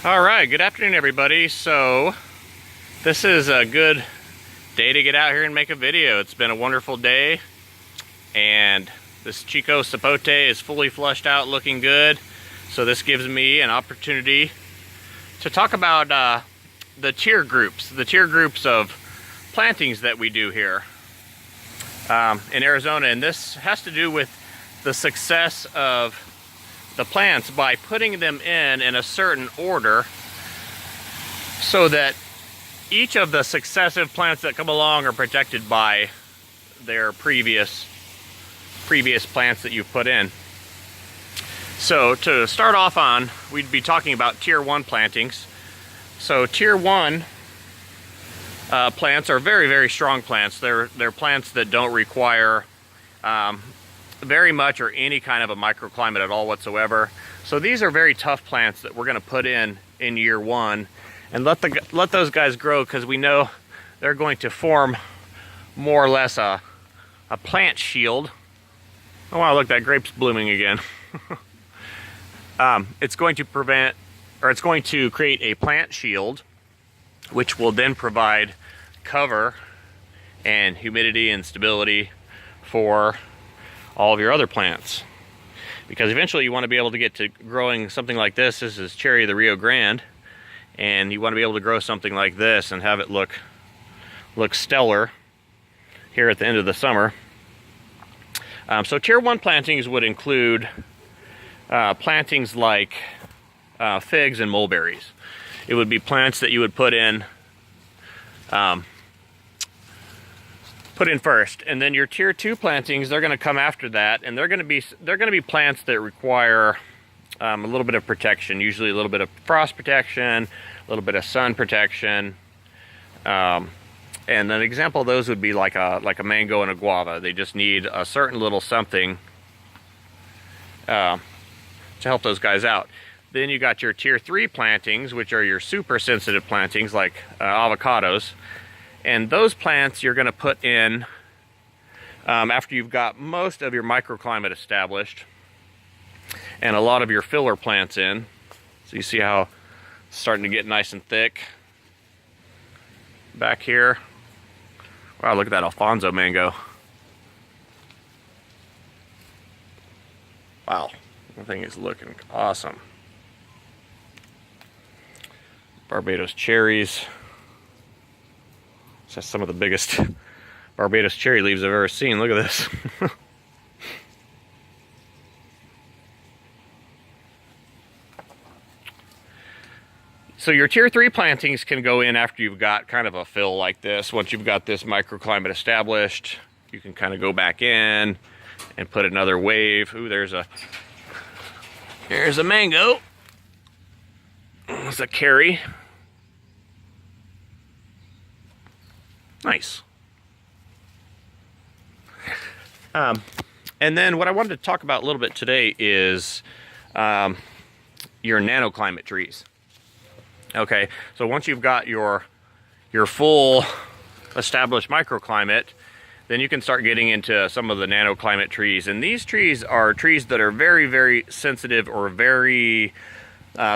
All right, good afternoon, everybody. So this is a good day to get out here and make a video. It's been a wonderful day, and this Chico Sapote is fully flushed out, looking good. So this gives me an opportunity to talk about the tier groups of plantings that we do here in Arizona. And this has to do with the success of the plants by putting them in a certain order so that each of the successive plants that come along are protected by their previous plants that you've put in. So to start off on, we'd be talking about tier 1 plantings. So tier 1 plants are very, very strong plants. They're plants that don't require very much or any kind of a microclimate at all whatsoever. So these are very tough plants that we're going to put in year 1 and let those guys grow, because we know they're going to form more or less a plant shield. Oh wow, look, that grape's blooming again. It's going to create a plant shield, which will then provide cover and humidity and stability for all of your other plants. Because eventually you want to be able to get to growing something like this. This is cherry of the Rio Grande, and you want to be able to grow something like this and have it look stellar here at the end of the summer. So tier 1 plantings would include plantings like figs and mulberries. It would be plants that you would put in first, and then your tier 2 plantings, they're going to come after that, and they're going to be plants that require a little bit of protection, usually a little bit of frost protection, a little bit of sun protection. And an example of those would be like a mango and a guava. They just need a certain little something to help those guys out. Then you got your tier 3 plantings, which are your super sensitive plantings like avocados. And those plants you're going to put in after you've got most of your microclimate established and a lot of your filler plants in. So you see how it's starting to get nice and thick back here. Wow, look at that Alfonso mango. Wow, that thing is looking awesome. Barbados cherries. That's some of the biggest Barbados cherry leaves I've ever seen. Look at this. So your tier 3 plantings can go in after you've got kind of a fill like this. Once you've got this microclimate established, you can kind of go back in and put another wave. Ooh, there's a mango. There's a carry. Nice. And then what I wanted to talk about a little bit today is your nanoclimate trees. Okay, so once you've got your full established microclimate, then you can start getting into some of the nanoclimate trees. And these trees are trees that are very, very sensitive or very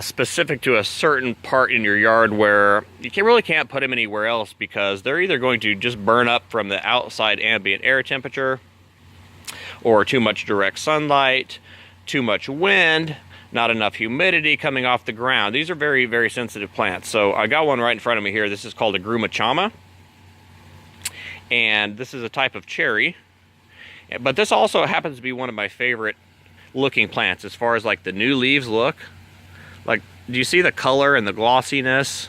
specific to a certain part in your yard where you really can't put them anywhere else, because they're either going to just burn up from the outside ambient air temperature, or too much direct sunlight, too much wind, not enough humidity coming off the ground. These are very, very sensitive plants. So I got one right in front of me here. This is called a grumachama, and this is a type of cherry. But this also happens to be one of my favorite looking plants as far as like the new leaves look. Like, do you see the color and the glossiness?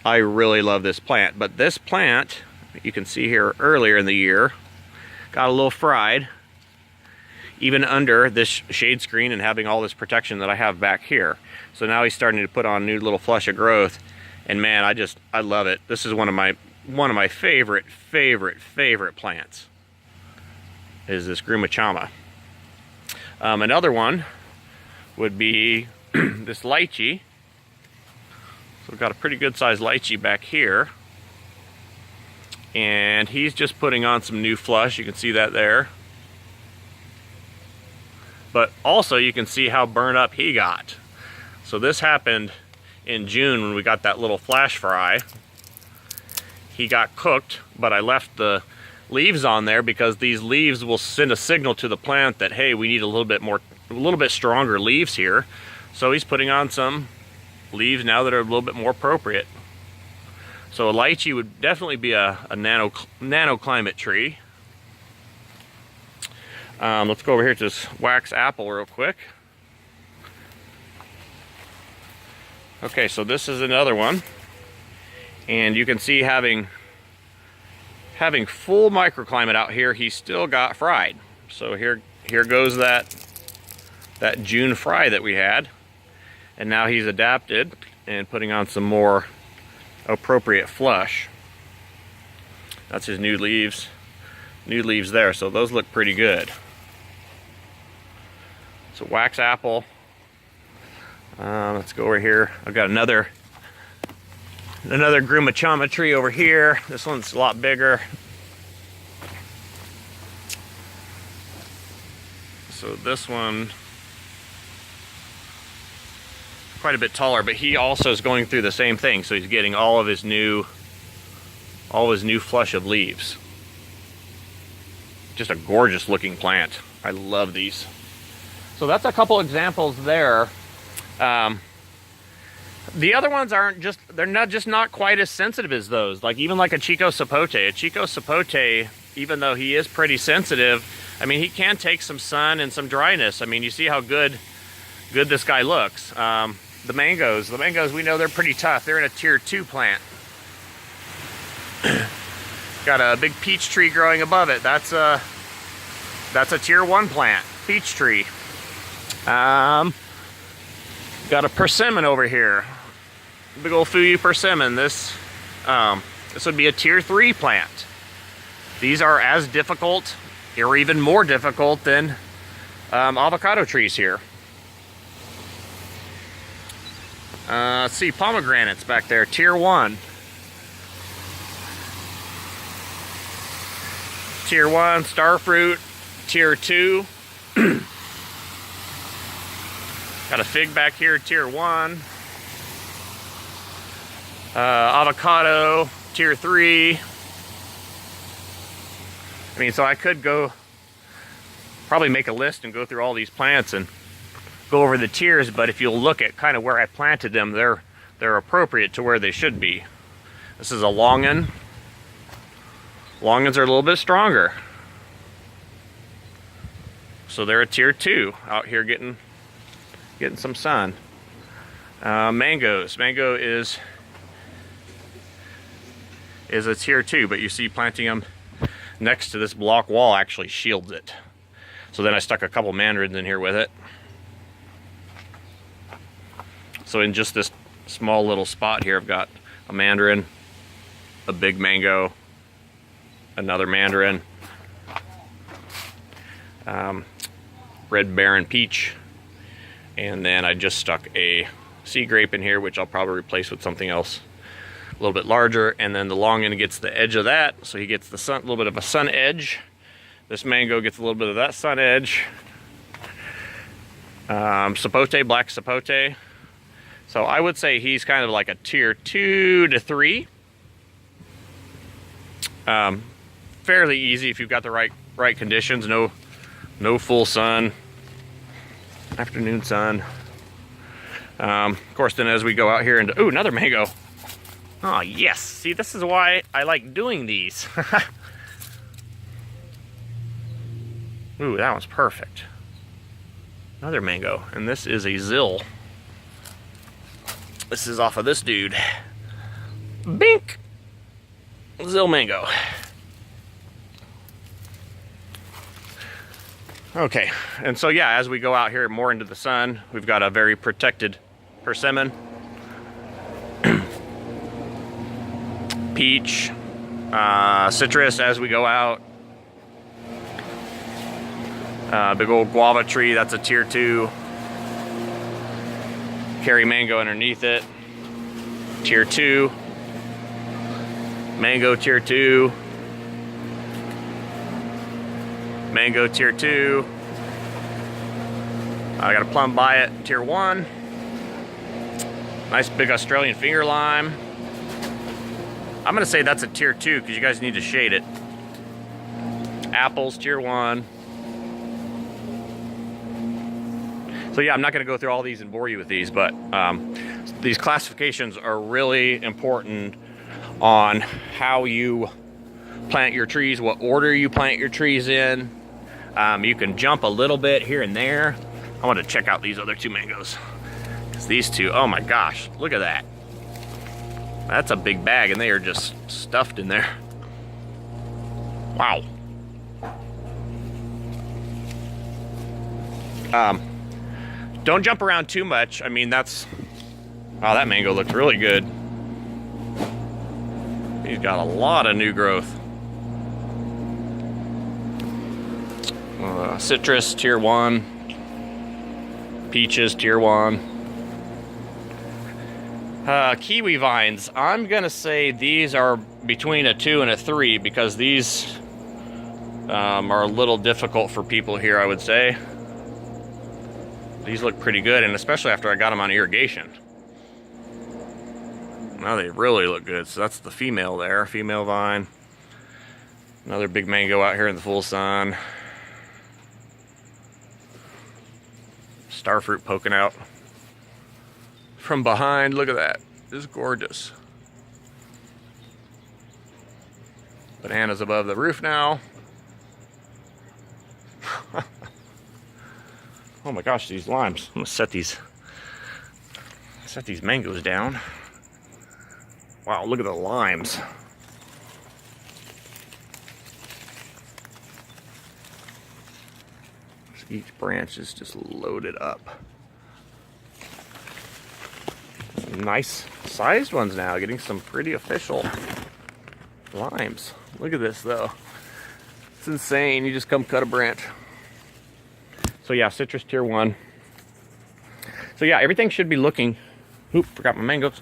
I really love this plant. But this plant, you can see here earlier in the year, got a little fried, even under this shade screen and having all this protection that I have back here. So now he's starting to put on a new little flush of growth, and man, I love it. This is one of my favorite plants, is this grumachama. Another one would be this lychee. So we've got a pretty good sized lychee back here, and he's just putting on some new flush. You can see that there. But also you can see how burned up he got. So this happened in June when we got that little flash fry. He got cooked, but I left the leaves on there because these leaves will send a signal to the plant that, hey, we need a little bit stronger leaves here. So he's putting on some leaves now that are a little bit more appropriate. So a lychee would definitely be a nano climate tree. Let's go over here to this wax apple real quick. Okay, so this is another one, and you can see having full microclimate out here, he still got fried. So here goes that June fry that we had, and now he's adapted and putting on some more appropriate flush. That's his new leaves there, so those look pretty good. So wax apple. Let's go over here. I've got another Grumachama tree over here. This one's a lot bigger. So this one, quite a bit taller, but he also is going through the same thing. So he's getting all his new flush of leaves. Just a gorgeous looking plant. I love these. So that's a couple examples there. The other ones they're not quite as sensitive as those. Like even like a Chico Sapote. A Chico Sapote, even though he is pretty sensitive, I mean, he can take some sun and some dryness. I mean, you see how good this guy looks. The mangoes, we know they're pretty tough. They're in a tier 2 plant. Got a big peach tree growing above it. That's a tier 1 plant, peach tree. Got a persimmon over here. Big old Fuyu persimmon. This would be a tier 3 plant. These are as difficult, or even more difficult than avocado trees here. Let's see, pomegranates back there, tier 1. Tier 1, starfruit, tier 2. Got a fig back here, tier 1. Avocado, tier 3. I mean, so I could probably make a list and go through all these plants and go over the tiers, but if you'll look at kind of where I planted them, they're appropriate to where they should be. This is a longan. Longans are a little bit stronger. So they're a tier 2 out here getting some sun. Mangoes. Mango is a tier 2, but you see planting them next to this block wall actually shields it. So then I stuck a couple mandarins in here with it. So in just this small little spot here, I've got a mandarin, a big mango, another mandarin, red Baron peach, and then I just stuck a sea grape in here, which I'll probably replace with something else a little bit larger. And then the longan gets the edge of that, so he gets the sun, a little bit of a sun edge. This mango gets a little bit of that sun edge. Sapote, black sapote. So I would say he's kind of like a tier 2 to 3. Fairly easy if you've got the right conditions. No full sun, afternoon sun. Of course, then as we go out here and ooh, another mango. Oh yes, see, this is why I like doing these. Ooh, that one's perfect. Another mango, and this is a Zill. This is off of this dude. Bink! Zill mango. Okay, and so yeah, as we go out here more into the sun, we've got a very protected persimmon. Peach, citrus as we go out. Big old guava tree, that's a tier 2. Cherry mango underneath it, tier 2. Mango tier 2. Mango tier 2. I got a plum by it, tier 1. Nice big Australian finger lime. I'm gonna say that's a tier 2 because you guys need to shade it. Apples, tier 1. So yeah, I'm not gonna go through all these and bore you with these, but these classifications are really important on how you plant your trees, what order you plant your trees in. You can jump a little bit here and there. I want to check out these other 2 mangoes. Because these 2, oh my gosh, look at that. That's a big bag and they are just stuffed in there. Wow. Don't jump around too much. I mean, that's, wow, that mango looks really good. He's got a lot of new growth. Citrus, tier 1. Peaches, tier 1. Kiwi vines, I'm gonna say these are between a 2 and a 3 because these are a little difficult for people here, I would say. These look pretty good, and especially after I got them on irrigation. Now they really look good. So that's the female there, female vine. Another big mango out here in the full sun. Starfruit poking out from behind. Look at that. It's gorgeous. Bananas above the roof now. Oh my gosh, these limes. I'm gonna set these mangoes down. Wow, look at the limes. Each branch is just loaded up. Some nice sized ones now, getting some pretty official limes. Look at this though. It's insane. You just come cut a branch. So yeah, citrus tier 1. So yeah, everything should be looking, oop, forgot my mangoes.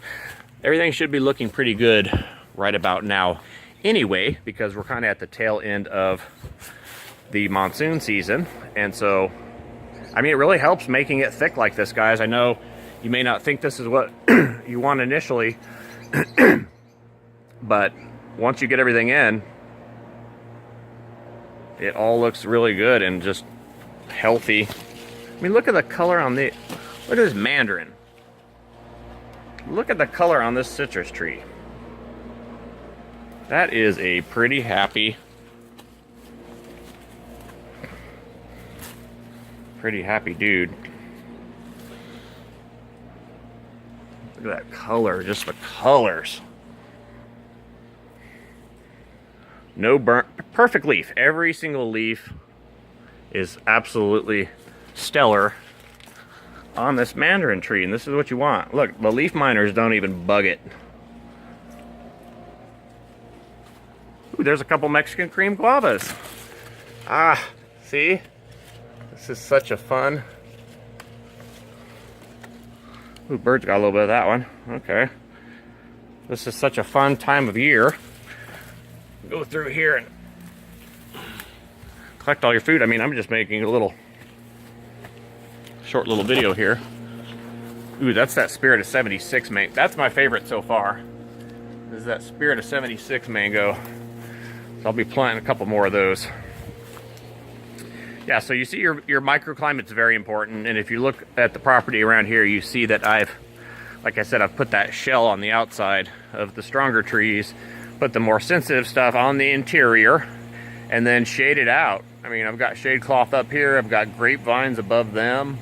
Everything should be looking pretty good right about now anyway, because we're kind of at the tail end of the monsoon season. And so, I mean, it really helps making it thick like this, guys. I know you may not think this is what you want initially, but once you get everything in, it all looks really good and just healthy. I mean, look at the color on the, look at this mandarin. Look at the color on this citrus tree. That is a pretty happy dude. Look at that color, just the colors. No burnt, perfect leaf. Every single leaf is absolutely stellar on this mandarin tree, and this is what you want. Look, the leaf miners don't even bug it. Ooh, there's a couple Mexican cream guavas. Ah, see? This is such a fun. Ooh, bird's got a little bit of that one. Okay. This is such a fun time of year. Go through here and collect all your food. I mean, I'm just making a little short little video here. Ooh, that's that Spirit of 76 mango. That's my favorite so far. This is that Spirit of 76 mango. So I'll be planting a couple more of those. Yeah, so you see your microclimate's very important, and if you look at the property around here, you see that like I said, I've put that shell on the outside of the stronger trees, put the more sensitive stuff on the interior, and then shade it out. I mean, I've got shade cloth up here, I've got grapevines above them.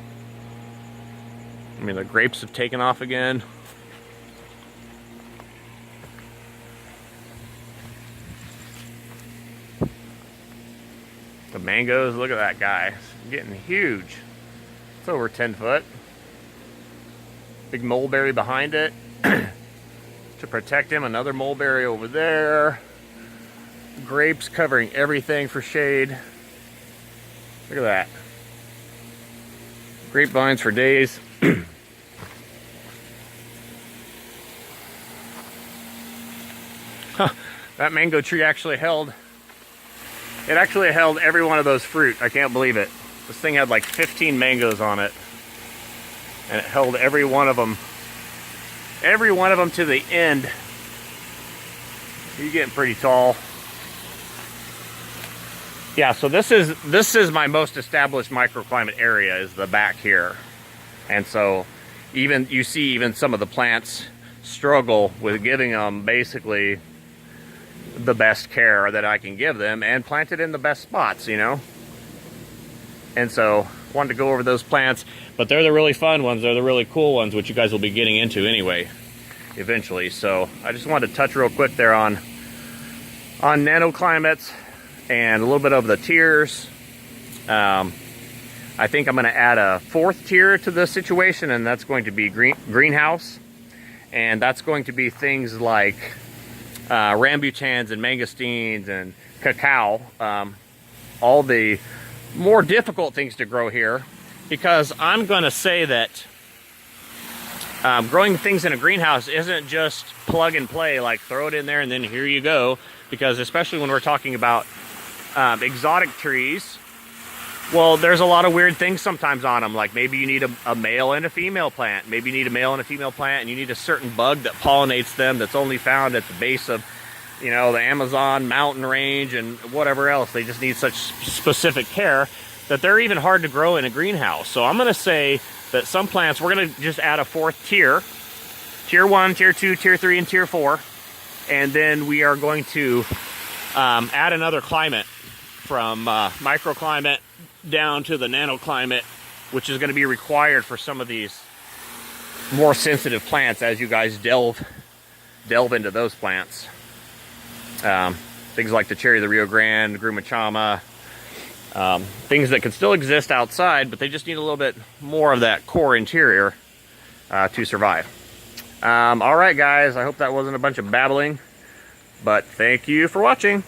I mean, the grapes have taken off again. The mangoes, look at that guy. It's getting huge. It's over 10 foot. Big mulberry behind it. To protect him, another mulberry over there. Grapes covering everything for shade. Look at that. Grapevines for days. Huh, that mango tree actually held every one of those fruit. I can't believe it. This thing had like 15 mangoes on it, and it held every one of them every one of them to the end. You're getting pretty tall. Yeah, so this is my most established microclimate area, is the back here. And so even you see even some of the plants struggle with giving them basically the best care that I can give them, and planted in the best spots, you know. And so wanted to go over those plants, but they're the really fun ones, they're the really cool ones, which you guys will be getting into anyway eventually. So I just wanted to touch real quick there on Nano Climates and a little bit of the tiers. I think I'm going to add a 4th tier to the situation, and that's going to be greenhouse, and that's going to be things like rambutans and mangosteens and cacao, all the more difficult things to grow here, because I'm going to say that growing things in a greenhouse isn't just plug and play, like throw it in there and then here you go, because especially when we're talking about exotic trees, well, there's a lot of weird things sometimes on them. Like maybe you need a male and a female plant. Maybe you need a male and a female plant, and you need a certain bug that pollinates them that's only found at the base of, you know, the Amazon mountain range and whatever else. They just need such specific care that they're even hard to grow in a greenhouse. So I'm going to say that some plants, we're going to just add a 4th tier. Tier 1, Tier 2, Tier 3, and Tier 4. And then we are going to add another climate from microclimate down to the nanoclimate, which is going to be required for some of these more sensitive plants as you guys delve into those plants. Things like the cherry of the Rio Grande, Grumachama, things that can still exist outside, but they just need a little bit more of that core interior to survive. All right, guys, I hope that wasn't a bunch of babbling, but thank you for watching.